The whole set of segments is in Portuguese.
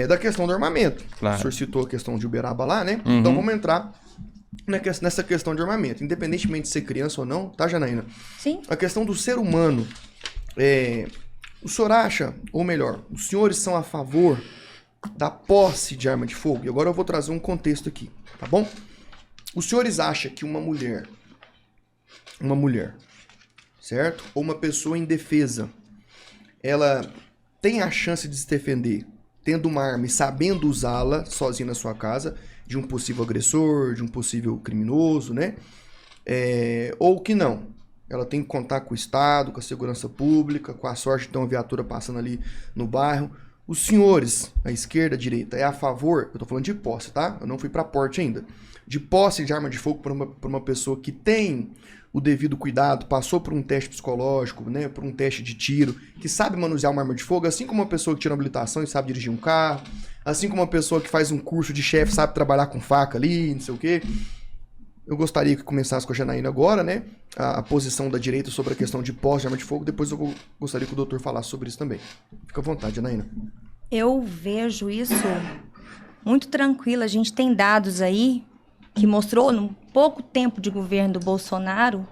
da questão do armamento. Claro. O senhor citou a questão de Uberaba lá, né? Uhum. Então vamos entrar nessa questão de armamento. Independentemente de ser criança ou não, tá, Janaína? Sim. A questão do ser humano, o senhor acha, ou melhor, os senhores são a favor da posse de arma de fogo? E agora eu vou trazer um contexto aqui, tá bom? Os senhores acham que uma mulher, certo? Ou uma pessoa indefesa, ela tem a chance de se defender tendo uma arma e sabendo usá-la sozinha na sua casa, de um possível agressor, de um possível criminoso, né? Ou que não. Ela tem que contar com o Estado, com a segurança pública, com a sorte de ter uma viatura passando ali no bairro. Os senhores, a esquerda, a direita, é a favor, eu tô falando de posse, tá? Eu não fui pra porte ainda. De posse de arma de fogo por uma pessoa que tem o devido cuidado, passou por um teste psicológico, né, por um teste de tiro, que sabe manusear uma arma de fogo, assim como uma pessoa que tira uma habilitação e sabe dirigir um carro, assim como uma pessoa que faz um curso de chefe, sabe trabalhar com faca ali, não sei o quê. Eu gostaria que começasse com a Janaína agora, né, a posição da direita sobre a questão de posse de arma de fogo, depois eu gostaria que o doutor falasse sobre isso também. Fica à vontade, Janaína. Eu vejo isso muito tranquilo. A gente tem dados aí que mostrou, no pouco tempo de governo do Bolsonaro,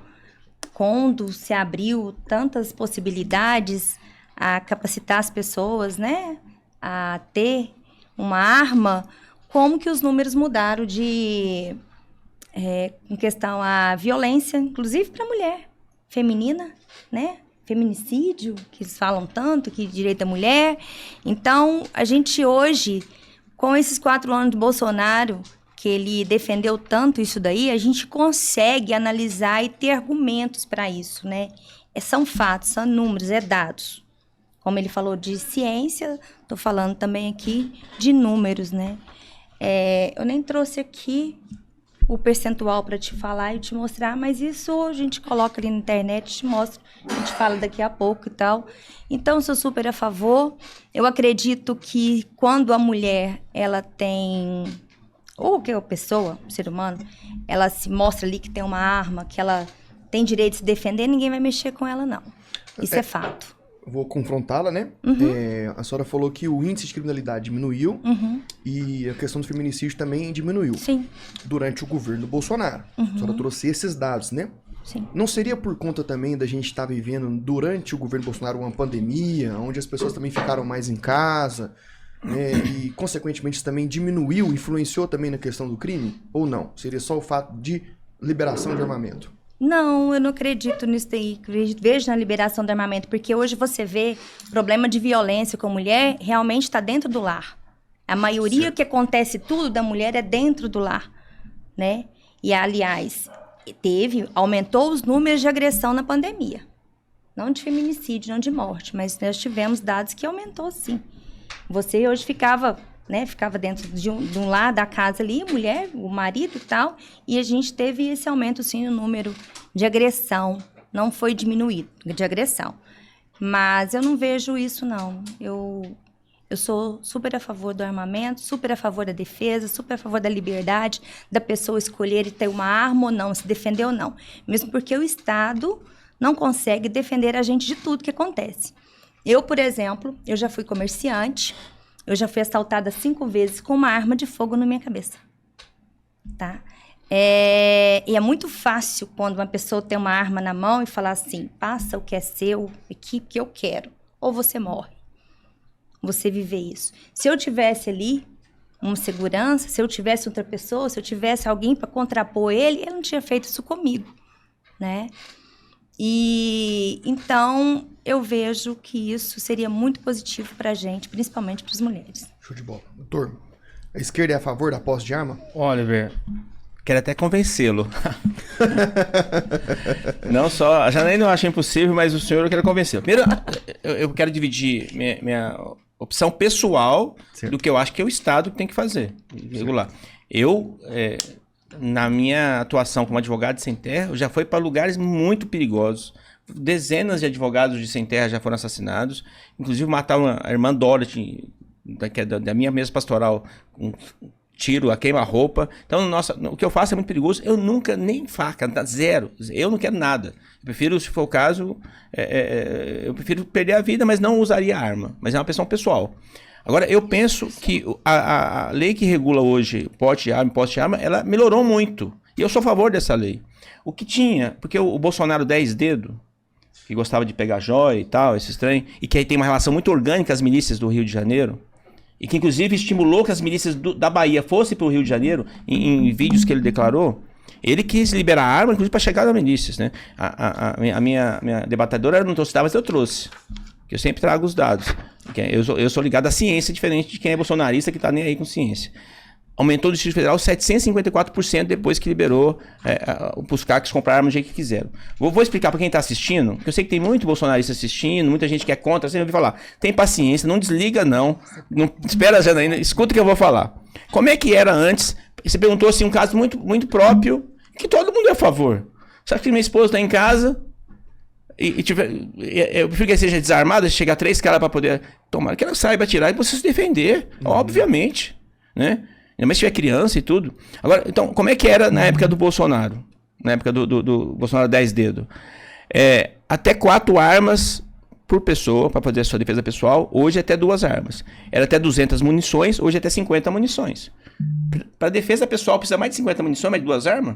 quando se abriu tantas possibilidades a capacitar as pessoas, né, a ter uma arma, como que os números mudaram em questão à violência, inclusive para a mulher feminina, né? Feminicídio, que eles falam tanto, que direito da mulher. Então, a gente hoje, com esses 4 anos de Bolsonaro, que ele defendeu tanto isso daí, a gente consegue analisar e ter argumentos para isso, né? São fatos, são números, dados. Como ele falou de ciência, estou falando também aqui de números, né? Eu nem trouxe aqui o percentual para te falar e te mostrar, mas isso a gente coloca ali na internet, te mostra, a gente fala daqui a pouco e tal. Então, sou super a favor. Eu acredito que quando a mulher, ela tem... ou que a pessoa, o ser humano, ela se mostra ali que tem uma arma, que ela tem direito de se defender, ninguém vai mexer com ela, não. Isso é fato. Vou confrontá-la, né? Uhum. A senhora falou que o índice de criminalidade diminuiu e a questão do feminicídio também diminuiu. Sim. Durante o governo Bolsonaro. A senhora trouxe esses dados, né? Sim. Não seria por conta também da gente estar vivendo durante o governo Bolsonaro uma pandemia, onde as pessoas também ficaram mais em casa, né? E, consequentemente, isso também diminuiu, influenciou também na questão do crime? Ou não? Seria só o fato de liberação de armamento? Não, eu não acredito nisso daí. Vejo na liberação do armamento, porque hoje você vê problema de violência com mulher realmente está dentro do lar. A maioria certo. que acontece tudo da mulher é dentro do lar, né? E, aliás, aumentou os números de agressão na pandemia. Não de feminicídio, não de morte, mas nós tivemos dados que aumentou, sim. Você hoje ficava dentro de um lar da casa ali, mulher, o marido e tal, e a gente teve esse aumento, sim, no número de agressão. Não foi diminuído, de agressão. Mas eu não vejo isso, não. Eu sou super a favor do armamento, super a favor da defesa, super a favor da liberdade, da pessoa escolher e ter uma arma ou não, se defender ou não. Mesmo porque o Estado não consegue defender a gente de tudo que acontece. Eu, por exemplo, eu já fui comerciante, eu já fui assaltada 5 vezes com uma arma de fogo na minha cabeça, tá? E é muito fácil quando uma pessoa tem uma arma na mão e falar assim, passa o que é seu, aqui que eu quero, ou você morre. Você viver isso. Se eu tivesse ali uma segurança, se eu tivesse outra pessoa, se eu tivesse alguém para contrapor ele não tinha feito isso comigo, né? E então eu vejo que isso seria muito positivo para a gente, principalmente para as mulheres. Show de bola. Doutor, a esquerda é a favor da posse de arma? Oliver, quero até convencê-lo. Não só, a Janaína eu acho impossível, mas o senhor eu quero convencê-lo. Primeiro, eu quero dividir minha opção pessoal certo. do que eu acho que é o Estado que tem que fazer. Regular. Eu, na minha atuação como advogado de sem terra, eu já fui para lugares muito perigosos. Dezenas de advogados de sem terra já foram assassinados. Inclusive mataram a irmã Dorothy, da minha mesa pastoral, com tiro, a queima-roupa. Então, o que eu faço é muito perigoso. Eu nunca, nem faca, zero. Eu não quero nada. Eu prefiro, se for o caso, eu prefiro perder a vida, mas não usaria arma. Mas é uma questão pessoal. Agora, eu penso que a lei que regula hoje porte de arma e posse de arma, ela melhorou muito. E eu sou a favor dessa lei. O que tinha, porque o Bolsonaro 10 dedos, que gostava de pegar joia e tal, esse trem, e que aí tem uma relação muito orgânica com as milícias do Rio de Janeiro, e que inclusive estimulou que as milícias da Bahia fossem para o Rio de Janeiro, em vídeos que ele declarou, ele quis liberar a arma, inclusive para chegar nas milícias, né? A minha debatedora não trouxe, mas eu trouxe. Que eu sempre trago os dados. Eu sou ligado à ciência, diferente de quem é bolsonarista que está nem aí com ciência. Aumentou no Distrito Federal 754% depois que liberou os CACs comprar armas do jeito que quiseram. Vou explicar para quem está assistindo, porque eu sei que tem muito bolsonarista assistindo, muita gente que é contra, você ouviu falar. Tem paciência, não desliga não espera, Janaína, escuta o que eu vou falar. Como é que era antes? Você perguntou assim, um caso muito, muito próprio, que todo mundo é a favor. Só que minha esposa está em casa, eu prefiro que ela seja desarmada, chegar 3 caras para poder tomar, que ela saiba atirar e você se defender, obviamente, né? Ainda mais se tiver criança e tudo. Agora, então, como é que era na época do Bolsonaro? Na época do Bolsonaro 10 dedos? Até 4 armas por pessoa, para fazer a sua defesa pessoal. Hoje até 2 armas. Era até 200 munições, hoje até 50 munições. Para defesa pessoal precisa mais de 50 munições, mais de 2 armas?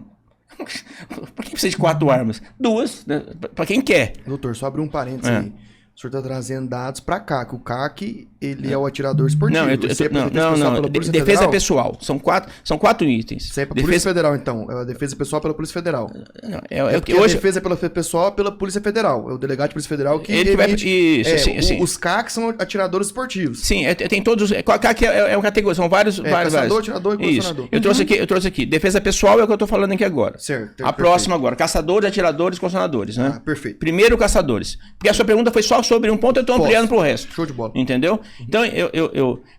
Para quem precisa de 4 armas? 2, né? Para quem quer. Doutor, só abrir um parênteses aí. O senhor está trazendo dados para CAC. O CAC, ele é o atirador esportivo. Não. Defesa pessoal. São 4 itens. Isso é para a Polícia Federal, então. É a defesa pessoal pela Polícia Federal. Hoje... a defesa pessoal pela Polícia Federal. É o delegado de Polícia Federal que os CAC são atiradores esportivos. Sim, tem todos... CAC é uma categoria, são vários... Caçador, atirador e colecionador. Eu trouxe aqui. Defesa pessoal é o que eu estou falando aqui agora. Certo. Próxima agora. Caçadores, atiradores e colecionadores, né? Perfeito. Primeiro, caçadores. Porque a sua pergunta foi só sobre um ponto, eu estou ampliando para o resto. Show de bola. Entendeu? Então,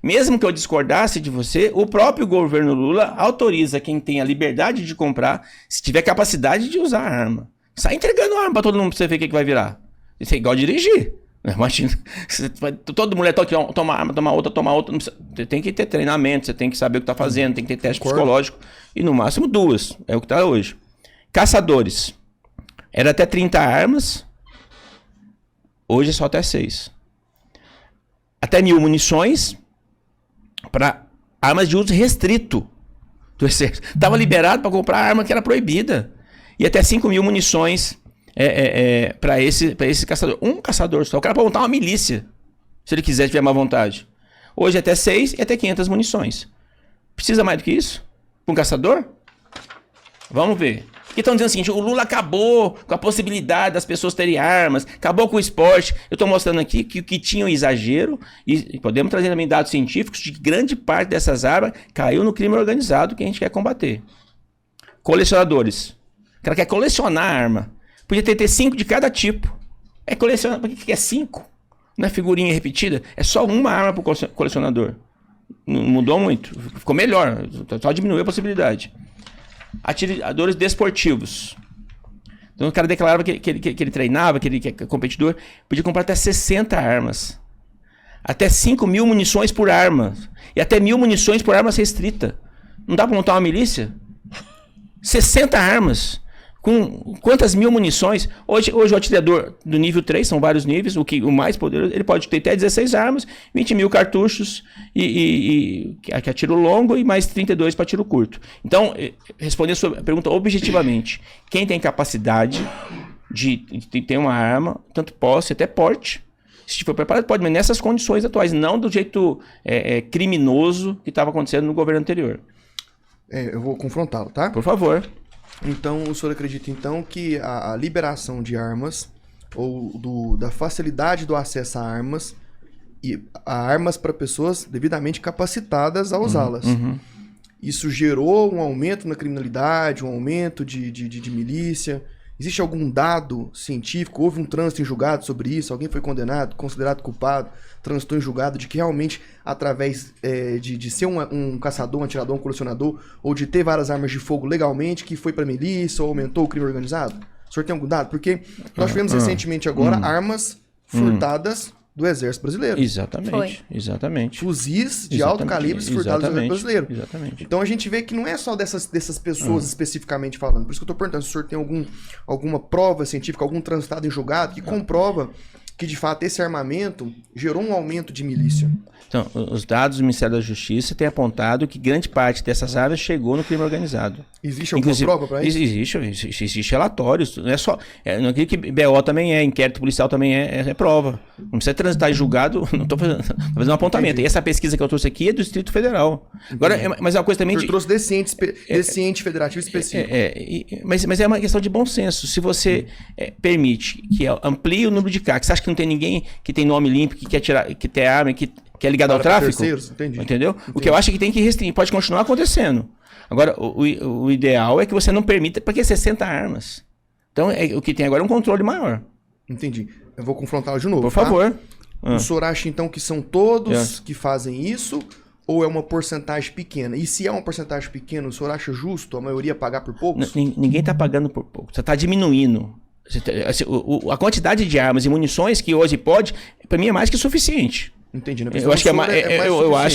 mesmo que eu discordasse de você, o próprio governo Lula autoriza quem tem a liberdade de comprar, se tiver capacidade de usar a arma. Sai entregando arma para todo mundo para você ver o que vai virar. Isso é igual dirigir. Imagina, toda mulher toma arma, toma outra. Você tem que ter treinamento, você tem que saber o que está fazendo, tem que ter teste psicológico. E no máximo 2, é o que está hoje. Caçadores. Era até 30 armas. Hoje é só até 6. Até 1.000 munições para armas de uso restrito do exército. Estava liberado para comprar arma que era proibida. E até 5.000 munições para esse caçador. Um caçador só. O cara pode montar uma milícia, se ele quiser, tiver má vontade. Hoje até 6 e até 500 munições. Precisa mais do que isso? Para um caçador? Vamos ver. Porque estão dizendo o seguinte, o Lula acabou com a possibilidade das pessoas terem armas, acabou com o esporte. Eu estou mostrando aqui que o que tinha um exagero, e podemos trazer também dados científicos, de que grande parte dessas armas caiu no crime organizado que a gente quer combater. Colecionadores. O cara quer colecionar arma. Podia ter 5 de cada tipo. É colecionar. Por que é 5? Não é figurinha repetida? É só uma arma para o colecionador. Não mudou muito. Ficou melhor. Só diminuiu a possibilidade. Atiradores desportivos. Então o cara declarava que ele treinava, que ele é competidor, podia comprar até 60 armas. Até 5.000 munições por arma. E até 1.000 munições por arma restrita. Não dá para montar uma milícia? 60 armas. Com quantas 1.000 munições? Hoje o atirador do nível 3, são vários níveis, o mais poderoso, ele pode ter até 16 armas, 20.000 cartuchos que é tiro longo e mais 32 para tiro curto. Então, respondendo a sua pergunta objetivamente, quem tem capacidade de ter uma arma, tanto posse até porte, se for preparado, pode, mas nessas condições atuais, não do jeito criminoso que estava acontecendo no governo anterior. Eu vou confrontá-lo, tá? Por favor. Então, o senhor acredita, então, que a liberação de armas, ou da facilidade do acesso a armas, e a armas para pessoas devidamente capacitadas a usá-las. Isso gerou um aumento na criminalidade, um aumento de milícia? Existe algum dado científico? Houve um trânsito em julgado sobre isso? Alguém foi condenado, considerado culpado, transitou em julgado de que realmente, através de ser um caçador, um atirador, um colecionador, ou de ter várias armas de fogo legalmente, que foi para milícia ou aumentou o crime organizado? O senhor tem algum dado? Porque nós tivemos recentemente agora armas furtadas do Exército Brasileiro. Exatamente. Fuzis de alto calibre furtados do Exército Brasileiro. Exatamente. Então a gente vê que não é só dessas pessoas especificamente falando. Por isso que eu estou perguntando se o senhor tem alguma prova científica, algum transitado em julgado que comprova que de fato esse armamento gerou um aumento de milícia? Então, os dados do Ministério da Justiça têm apontado que grande parte dessas armas chegou no crime organizado. Existe alguma prova para isso? Existe relatórios. Não é só. Não acredito que BO também inquérito policial também é prova. Não precisa transitar em julgado, não estou fazendo um apontamento. E essa pesquisa que eu trouxe aqui é do Distrito Federal. Agora, mas é uma coisa também. Eu trouxe desse ente federativo específico. Mas é uma questão de bom senso. Se você permite que amplie o número de carros, você acha que não tem ninguém que tem nome limpo, que quer tirar, que tem arma, que é ligado ao tráfico? Entendeu? O que eu acho é que tem que restringir, pode continuar acontecendo. Agora, o ideal é que você não permita, porque 60 armas. Então, o que tem agora é um controle maior. Entendi. Eu vou confrontá-lo de novo. Por favor. O senhor acha, então, que são todos que fazem isso? Ou é uma porcentagem pequena? E se é uma porcentagem pequena, o senhor acha justo a maioria pagar por poucos? Ninguém está pagando por pouco. Você está diminuindo. A quantidade de armas e munições que hoje pode, para mim, é mais que suficiente. Entendi. Eu acho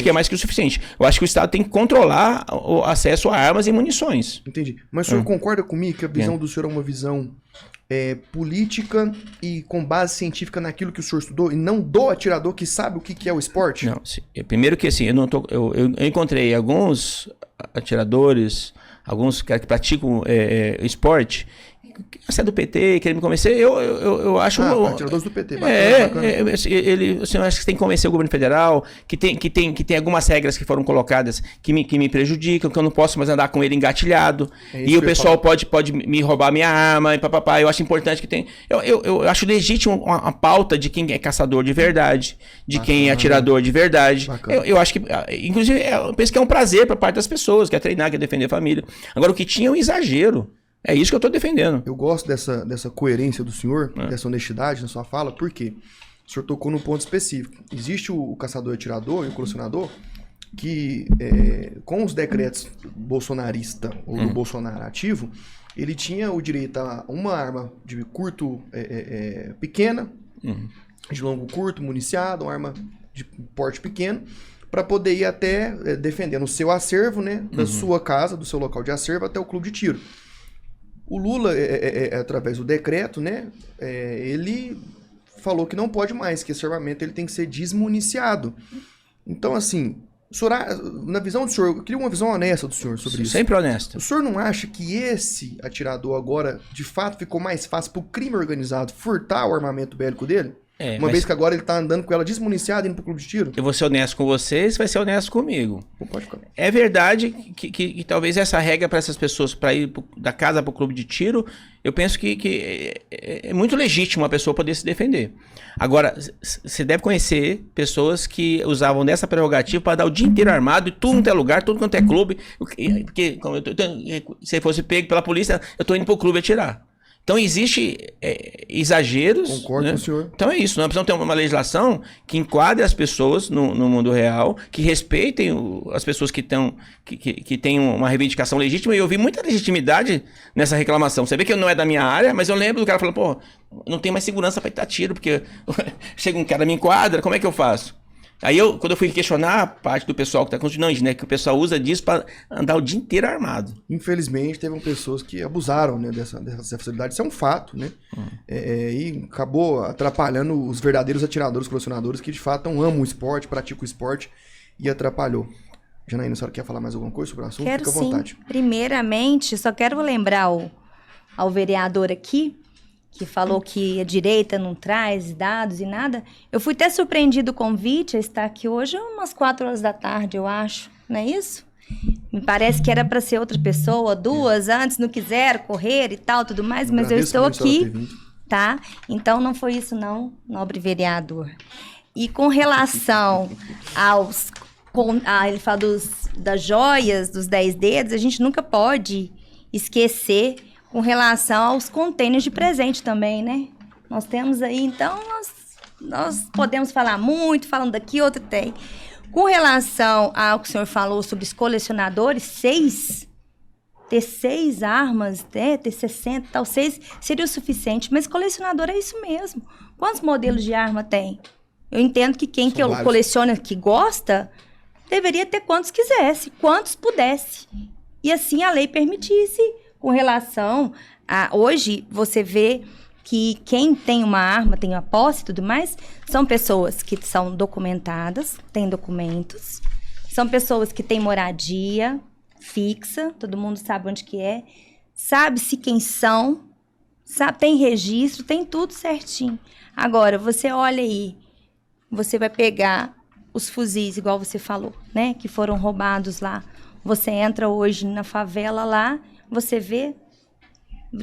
que é mais que o suficiente. Eu acho que o Estado tem que controlar o acesso a armas e munições. Entendi. Mas o senhor concorda comigo que a visão do senhor é uma visão política e com base científica naquilo que o senhor estudou e não do atirador que sabe o que é o esporte? Não. Primeiro que assim, eu encontrei alguns atiradores, alguns que praticam esporte. Você é do PT, querendo me convencer, eu acho... atiradores do PT, bacana. Você acha que tem que convencer o governo federal, que tem algumas regras que foram colocadas que me prejudicam, que eu não posso mais andar com ele engatilhado, e o pessoal pode me roubar minha arma, e papapá. Eu acho importante que tem... Eu acho legítimo a pauta de quem é caçador de verdade, de quem é atirador de verdade. Eu acho que, inclusive, eu penso que é um prazer para parte das pessoas, quer treinar, quer defender a família. Agora, o que tinha é um exagero. É isso que eu estou defendendo. Eu gosto dessa coerência do senhor, dessa honestidade na sua fala, porque o senhor tocou num ponto específico. Existe o caçador e atirador e o colecionador que, com os decretos bolsonarista ou do Bolsonaro ativo, ele tinha o direito a uma arma de curto pequena, de longo curto, municiada, uma arma de porte pequeno, para poder ir até defendendo o seu acervo, né, da sua casa, do seu local de acervo, até o clube de tiro. O Lula, através do decreto, né, ele falou que não pode mais, que esse armamento ele tem que ser desmuniciado. Então, assim, o senhor, na visão do senhor, eu queria uma visão honesta do senhor sobre isso. Sempre honesta. O senhor não acha que esse atirador agora, de fato, ficou mais fácil para o crime organizado furtar o armamento bélico dele? Vez que agora ele tá andando com ela desmuniciada indo pro clube de tiro? Eu vou ser honesto com você, você vai ser honesto comigo. Pode ficar. É verdade que talvez essa regra para essas pessoas, para ir da casa pro clube de tiro, eu penso que é muito legítimo a pessoa poder se defender. Agora, você deve conhecer pessoas que usavam dessa prerrogativa para dar o dia inteiro armado e tudo quanto é lugar, tudo quanto é clube. Porque se fosse pego pela polícia, eu tô indo pro clube atirar. Então, existe exageros. Concordo com o senhor. Então, é isso. Nós precisamos ter uma legislação que enquadre as pessoas no mundo real, que respeitem as pessoas que têm uma reivindicação legítima. E eu vi muita legitimidade nessa reclamação. Você vê que não é da minha área, mas eu lembro do cara falando, pô, não tem mais segurança para dar tiro, porque chega um cara me enquadra, como é que eu faço? Aí, quando eu fui questionar a parte do pessoal que está continuando, né, que o pessoal usa disso para andar o dia inteiro armado. Infelizmente, teve pessoas que abusaram, né, dessa facilidade. Isso é um fato, né? E acabou atrapalhando os verdadeiros atiradores, colecionadores, que de fato amam o esporte, praticam o esporte, e atrapalhou. Janaína, a senhora quer falar mais alguma coisa sobre o assunto? Quero, fica à vontade. Sim. Primeiramente, só quero lembrar ao vereador aqui, que falou que a direita não traz dados e nada. Eu fui até surpreendido com o convite a estar aqui hoje, umas 4 horas da tarde, eu acho. Não é isso? Me parece que era para ser outra pessoa, 2 antes, não quiseram correr e tal, tudo mais, mas eu estou aqui, tá? Então não foi isso não, nobre vereador. E com relação ele fala das joias, dos 10 dedos, a gente nunca pode esquecer com relação aos contêineres de presente também, né? Nós temos aí, então, nós podemos falar muito, falando daqui, outro tem. Com relação ao que o senhor falou sobre os colecionadores, ter 6 armas, né? Ter 60, tal, 6 seria o suficiente, mas colecionador é isso mesmo. Quantos modelos de arma tem? Eu entendo que quem coleciona, que gosta, deveria ter quantos quisesse, quantos pudesse. E assim a lei permitisse. Com relação a... Hoje, você vê que quem tem uma arma, tem a posse e tudo mais, são pessoas que são documentadas, têm documentos, são pessoas que têm moradia fixa, todo mundo sabe onde que é, sabe-se quem são, tem registro, tem tudo certinho. Agora, você olha aí, você vai pegar os fuzis, igual você falou, né? Que foram roubados lá. Você entra hoje na favela lá, você vê...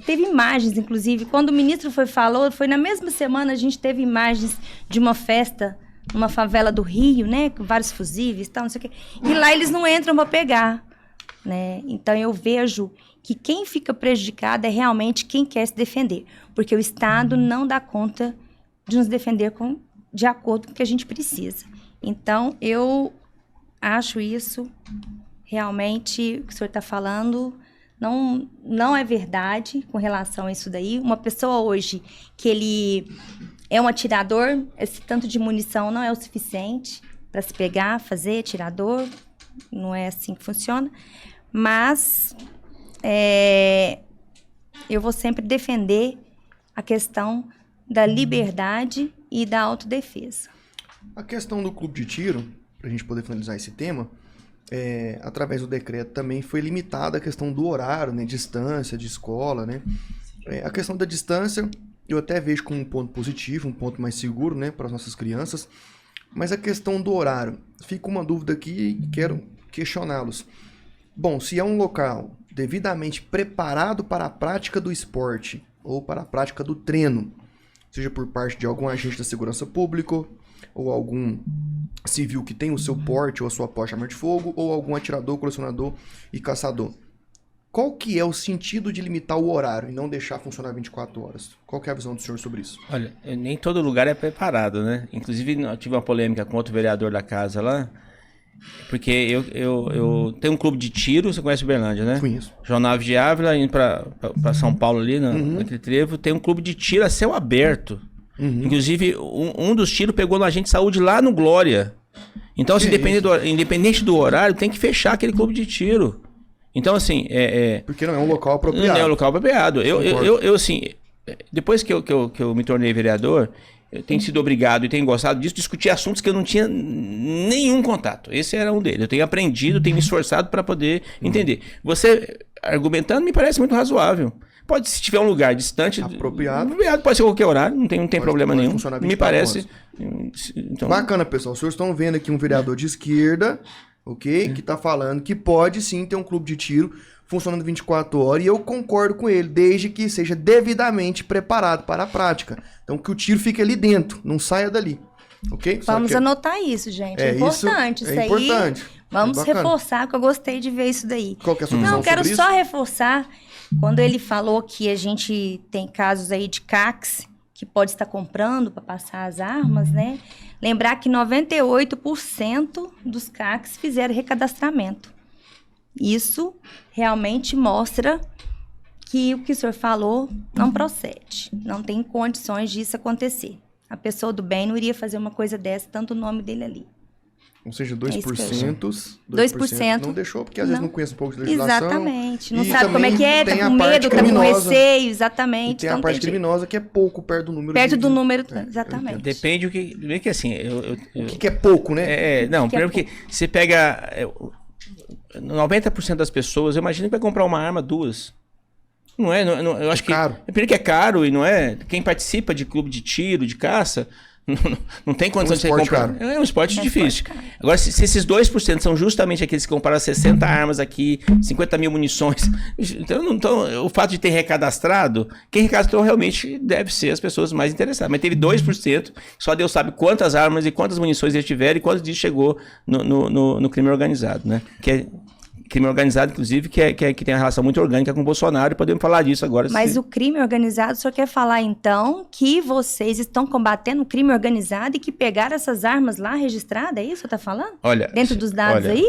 Teve imagens, inclusive, quando o ministro falou, foi na mesma semana, a gente teve imagens de uma festa numa favela do Rio, né? Com vários fuzis e tal, não sei o quê. E lá eles não entram para pegar, né? Então, eu vejo que quem fica prejudicado é realmente quem quer se defender. Porque o Estado não dá conta de nos defender de acordo com o que a gente precisa. Então, eu acho isso realmente, o que o senhor está falando, não é verdade com relação a isso daí. Uma pessoa hoje que ele é um atirador, esse tanto de munição não é o suficiente para se pegar, fazer atirador, não é assim que funciona. Mas eu vou sempre defender a questão da liberdade e da autodefesa. A questão do clube de tiro, para a gente poder finalizar esse tema, através do decreto também foi limitada a questão do horário, né, distância de escola, né? A questão da distância eu até vejo como um ponto positivo, um ponto mais seguro, né, para as nossas crianças, mas a questão do horário, fica uma dúvida aqui e quero questioná-los. Bom, se é um local devidamente preparado para a prática do esporte ou para a prática do treino, seja por parte de algum agente da segurança pública ou algum civil que tem o seu porte ou a sua posse de arma de fogo, ou algum atirador, colecionador e caçador. Qual que é o sentido de limitar o horário e não deixar funcionar 24 horas? Qual que é a visão do senhor sobre isso? Olha, nem todo lugar é preparado, né? Inclusive, eu tive uma polêmica com outro vereador da casa lá, porque eu tenho um clube de tiro, você conhece Uberlândia, né? Conheço. João Naves de Ávila, indo pra São Paulo ali, naquele trevo, tem um clube de tiro a céu aberto. Inclusive, um dos tiros pegou no agente de saúde lá no Glória. Então, assim, independente do horário, tem que fechar aquele clube de tiro. Então, assim... Porque não é um local apropriado. Não é um local apropriado. Eu assim, depois que eu me tornei vereador, eu tenho sido obrigado e tenho gostado disso, discutir assuntos que eu não tinha nenhum contato. Esse era um deles. Eu tenho aprendido, tenho me esforçado para poder entender. Você argumentando me parece muito razoável. Pode, se tiver um lugar distante... Apropriado, pode ser qualquer horário, não tem problema nenhum. Me parece... Então... Bacana, pessoal. Os senhores estão vendo aqui um vereador de esquerda, ok? Que está falando que pode sim ter um clube de tiro funcionando 24 horas, e eu concordo com ele, desde que seja devidamente preparado para a prática. Então, que o tiro fique ali dentro, não saia dali, ok? Vamos anotar isso, gente. É importante isso aí. Importante. Vamos reforçar, que eu gostei de ver isso daí. Qual que é a sua visão sobre isso? Não, quero só reforçar, quando ele falou que a gente tem casos aí de CACs, que pode estar comprando para passar as armas, né? Lembrar que 98% dos CACs fizeram recadastramento. Isso realmente mostra que o que o senhor falou não procede. Não tem condições disso acontecer. A pessoa do bem não iria fazer uma coisa dessa, tanto o nome dele ali. Ou seja, 2% não deixou, porque às vezes não conhece um pouco de legislação. Exatamente. Não sabe como é que é, tá com medo, tá com receio, exatamente. E tem a parte criminosa que é pouco perto do número. Perto do número, exatamente. Depende o que... Vê que assim... O que é pouco, né? Não, primeiro que você pega... 90% das pessoas, eu imagino que vai comprar uma arma, duas. Não é? Eu acho que... caro. Primeiro que é caro e não é... Quem participa de clube de tiro, de caça... Não tem condição de você comprar. Caro. É um esporte difícil. Agora, se esses 2% são justamente aqueles que compraram 60 armas aqui, 50 mil munições, então o fato de ter recadastrado, quem recadastrou realmente deve ser as pessoas mais interessadas. Mas teve 2%, só Deus sabe quantas armas e quantas munições eles tiveram e quantos dias chegou no crime organizado, né? Que é crime organizado, inclusive, que tem uma relação muito orgânica com o Bolsonaro, e podemos falar disso agora. Mas o crime organizado, o senhor quer falar, então, que vocês estão combatendo o crime organizado e que pegaram essas armas lá registradas? É isso que você está falando? Olha, dentro dos dados aí?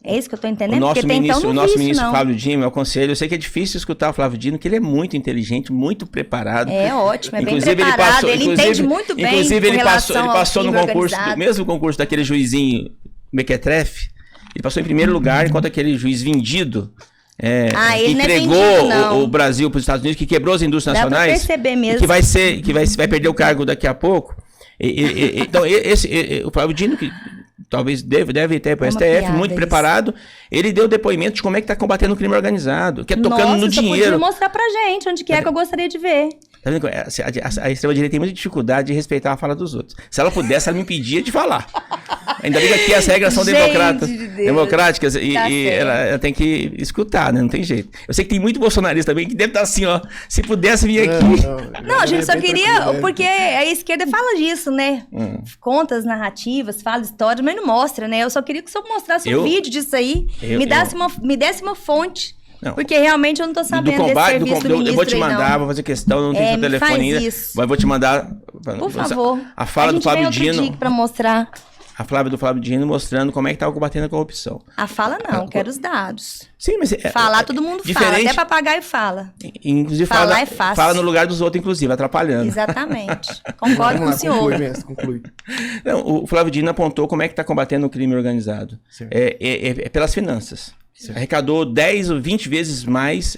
É isso que eu estou entendendo? O nosso ministro Flávio Dino, meu conselho, eu sei que é difícil escutar o Flávio Dino, que ele é muito inteligente, muito preparado. É ótimo, é bem preparado, ele entende muito bem inclusive, ele passou no concurso, mesmo concurso daquele juizinho Mequetrefe. Ele passou em primeiro lugar, enquanto aquele juiz vendido, ele que não é entregou vendido, não. o Brasil para os Estados Unidos, que quebrou as indústrias Dá pra nacionais, perceber mesmo. e que vai perder o cargo daqui a pouco. Então, o Flávio Dino, que talvez deve ter para o uma STF, piada muito isso. preparado, ele deu depoimento de como é que está combatendo o crime organizado, que é tocando no Só dinheiro. podia mostrar pra gente onde que é que eu gostaria de ver. Tá vendo? A extrema-direita tem muita dificuldade de respeitar a fala dos outros. Se ela pudesse, ela me impedia de falar. Ainda bem que aqui as regras são Gente de Deus. democráticas e Tá certo. ela tem que escutar, né? Não tem jeito. Eu sei que tem muito bolsonarista também que deve estar assim, ó. Se pudesse vir aqui. Não, a gente só bem queria, tranquilo, né? porque a esquerda fala disso, né? Conta as narrativas, fala histórias, mas não mostra, né? Eu só queria que o senhor mostrasse um vídeo disso aí, me desse uma fonte. Não. Porque realmente eu não tô sabendo desse serviço do ministro eu vou te aí, mandar, não. vou fazer questão, não tenho seu me telefone faz ainda. isso. Mas vou te mandar. Por favor. A fala do Flávio Dino. Para mostrar. A Flávia do Flávio Dino mostrando como é que tá combatendo a corrupção. A fala não, quero os dados. Sim, mas... Falar todo mundo fala, até papagaio fala. Inclusive Falar é fácil. fala no lugar dos outros, inclusive, atrapalhando. Exatamente. Concordo com o senhor. Conclui, mestre, conclui. Não, o Flávio Dino apontou como é que está combatendo o crime organizado. Certo. É pelas finanças. Certo. Arrecadou 10 ou 20 vezes mais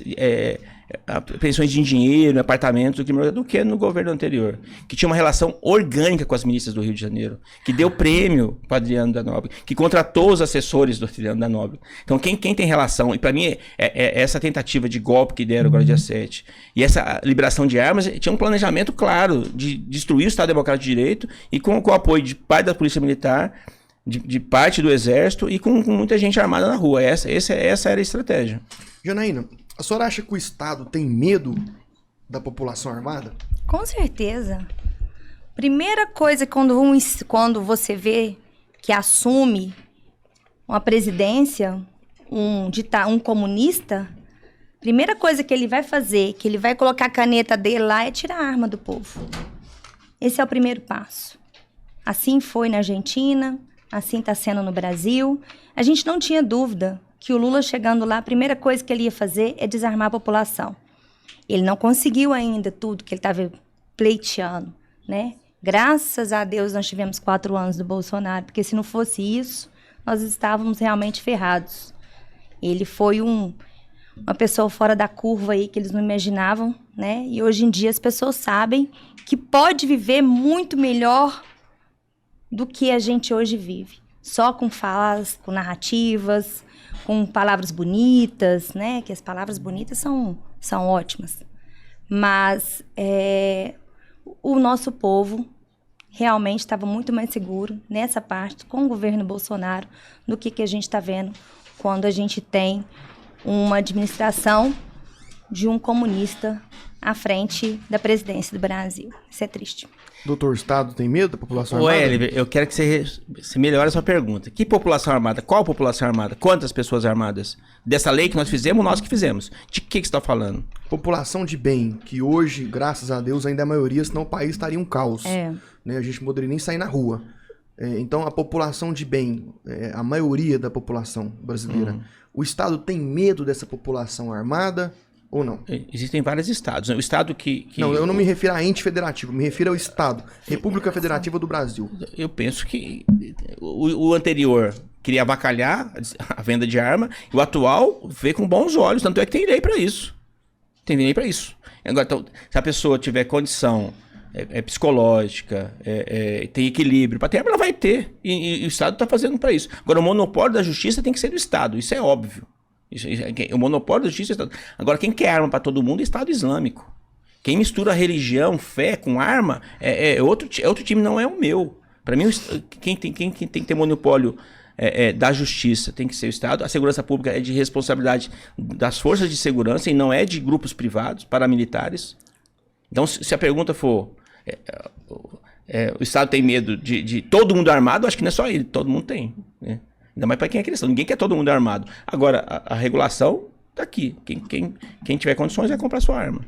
pensões em dinheiro, apartamentos do que no governo anterior. Que tinha uma relação orgânica com as ministras do Rio de Janeiro. Que deu prêmio para Adriano da Nóbrega. Que contratou os assessores do Adriano da Nóbrega. Então, quem tem relação... E para mim, essa tentativa de golpe que deram agora dia 7 e essa liberação de armas tinha um planejamento claro de destruir o Estado Democrático de Direito e com o apoio de parte da Polícia Militar, de parte do Exército e com muita gente armada na rua. Essa era a estratégia. Janaína, a senhora acha que o Estado tem medo da população armada? Com certeza. Primeira coisa, quando você vê que assume uma presidência, um comunista, primeira coisa que ele vai fazer, que ele vai colocar a caneta dele lá, é tirar a arma do povo. Esse é o primeiro passo. Assim foi na Argentina, assim está sendo no Brasil. A gente não tinha dúvida que o Lula chegando lá, a primeira coisa que ele ia fazer é desarmar a população. Ele não conseguiu ainda tudo que ele estava pleiteando, né? Graças a Deus nós tivemos 4 anos do Bolsonaro, porque se não fosse isso, nós estávamos realmente ferrados. Ele foi uma pessoa fora da curva aí que eles não imaginavam, né? E hoje em dia as pessoas sabem que pode viver muito melhor do que a gente hoje vive. Só com falas, com narrativas, com palavras bonitas, né? Que as palavras bonitas são ótimas. Mas o nosso povo realmente estava muito mais seguro nessa parte com o governo Bolsonaro do que a gente está vendo quando a gente tem uma administração de um comunista à frente da presidência do Brasil. Isso é triste. Doutor, o Estado tem medo da população armada? Eliver, eu quero que você melhore a sua pergunta. Que população armada? Qual população armada? Quantas pessoas armadas? Dessa lei que nós fizemos, nós que fizemos. De que você está falando? População de bem, que hoje, graças a Deus, ainda é a maioria, senão o país estaria um caos. Né? A gente não poderia nem sair na rua. Então, a população de bem, a maioria da população brasileira, o Estado tem medo dessa população armada ou não? Existem vários estados. O estado que... Não, eu não me refiro a ente federativo, me refiro ao Estado. República Federativa do Brasil. Eu penso que o anterior queria avacalhar a venda de arma e o atual vê com bons olhos. Tanto é que tem lei para isso. Tem lei para isso. Agora, então, se a pessoa tiver condição psicológica, tem equilíbrio para ter arma, ela vai ter. E o Estado está fazendo para isso. Agora, o monopólio da justiça tem que ser do Estado. Isso é óbvio. O monopólio da justiça é Estado. Agora, quem quer arma para todo mundo é Estado Islâmico. Quem mistura religião, fé com arma é outro time, não é o meu. Para mim, quem tem que ter monopólio da justiça tem que ser o Estado. A segurança pública é de responsabilidade das forças de segurança e não é de grupos privados, paramilitares. Então, se a pergunta for o Estado tem medo de todo mundo armado, acho que não é só ele, todo mundo tem, né? Ainda mais para quem é cristão. Ninguém quer todo mundo armado. Agora, a regulação está aqui. Quem tiver condições vai comprar sua arma.